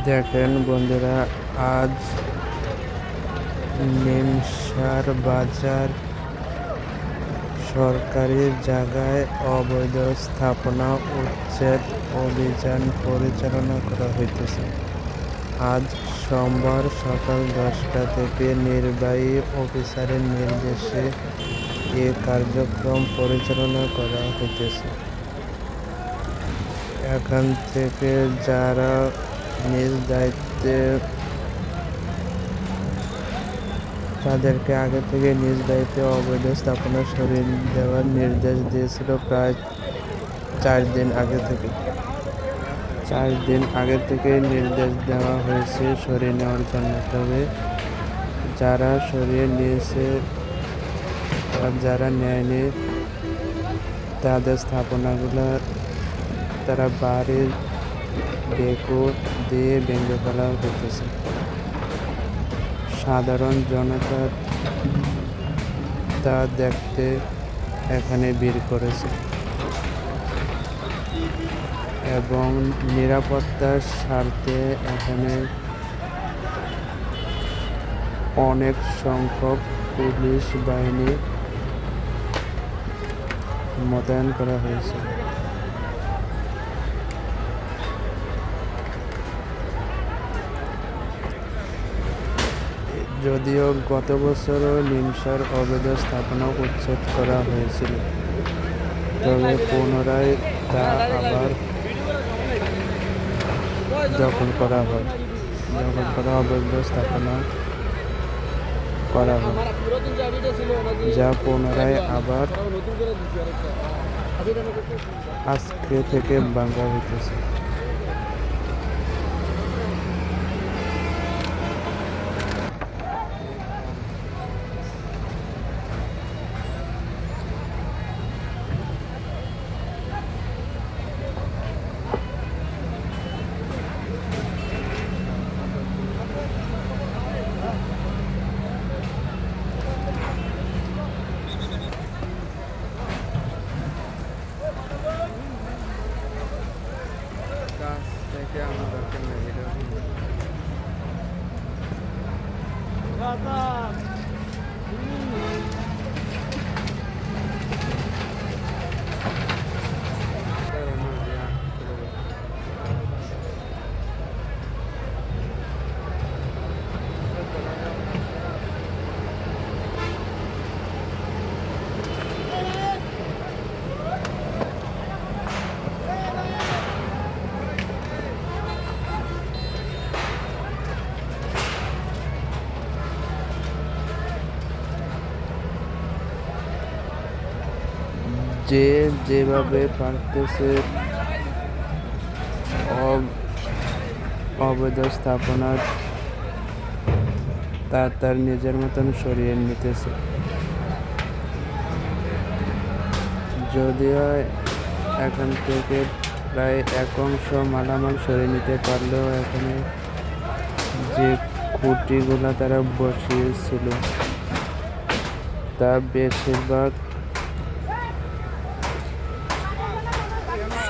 দেখেন বন্ধুরা, আজ নিমসার বাজার সরকারি জায়গায় অবৈধ স্থাপনা উচ্ছেদ অভিযান পরিচালনা করা হইতেছে। আজ সোমবার সকাল 10টা থেকে নির্বাহী অফিসারের নির্দেশে এ কার্যক্রম পরিচালনা করা হইতেছে। এখান থেকে যারা নিজ দায়িত্বে তাদেরকে আগে থেকে নিজ দায়িত্বে অবৈধ স্থাপনা সরিয়ে দেওয়ার নির্দেশ দিয়েছিল প্রায় 4 দিন আগে থেকে। 4 দিন আগে থেকে নির্দেশ দেওয়া হয়েছে সরিয়ে নেওয়ার জন্য। তবে যারা সরিয়ে নিয়েছে আর যারা নেয়নি তাদের স্থাপনাগুলো তারা বাড়ির ডেকো দিয়ে ভেঙে ফেলা হইতেছে। সাধারণ জনতা তা দেখতে এখানে ভিড় করেছে এবং নিরাপত্তার স্বার্থে এখানে অনেক সংখ্যক পুলিশ বাহিনী মোতায়েন করা হয়েছে। যদিও গত বছরও নিমসার অবৈধ স্থাপনা উচ্ছেদ করা হয়েছিল, তবে পুনরায় তা আবার দখল করা অবৈধ স্থাপনা করা হয়, যা পুনরায় আবার আজকে থেকে ভাঙা হইতেছে। থেকে আমার দরকার নেই ভিডিও। যে যেভাবে পারতেছে অবৈধ স্থাপনা তার নিজের মতন সরিয়ে নিতেছে। যদিও এখান থেকে প্রায় এক অংশ মালামাল সরিয়ে নিতে পারলেও এখানে যে খুঁটিগুলো তারা বসিয়েছিল তা বেশিরভাগ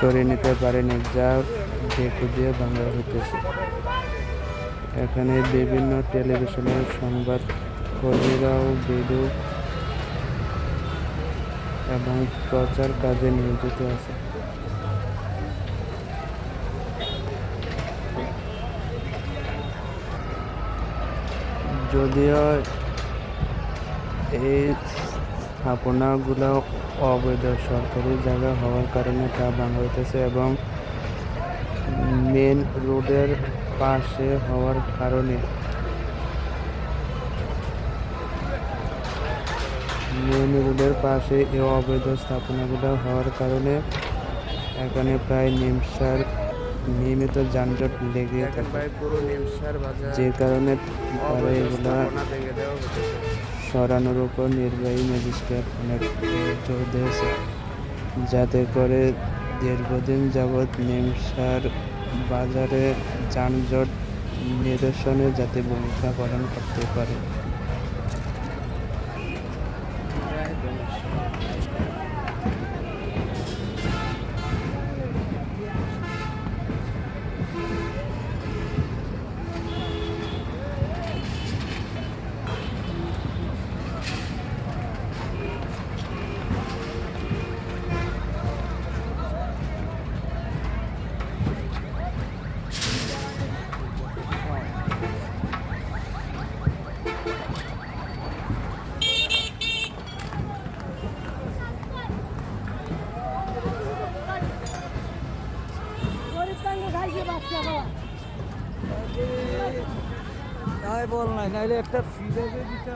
সরিয়ে নিতে পারেনি, যা ডেকো দিয়ে ভাঙা হইতেছে। এখানে বিভিন্ন টেলিভিশনের সংবাদ কর্মীরাও ভিডিও এবং প্রচার কাজে নিয়োজিত আছে। যদিও এই স্থাপনাগুলো অবৈধ সরকারি জায়গা হওয়ার কারণে তা ভাঙা হইতেছে এবং মেন রোডের পাশে হওয়ার কারণে এই অবৈধ স্থাপনাগুলো হওয়ার কারণে এখানে প্রায় নিয়মিত যানজট লেগে থাকে, যে কারণে তারা এগুলা সরানোর উপর নির্বাহী ম্যাজিস্ট্রেট অনেক জোর দিয়েছে, যাতে করে দীর্ঘদিন যাবৎ নিমসার বাজারে যানজট নিরসনে যাতে ভূমিকা পালন করতে পারে। তাই বল নাই নাইলে একটা ফ্রি দিতে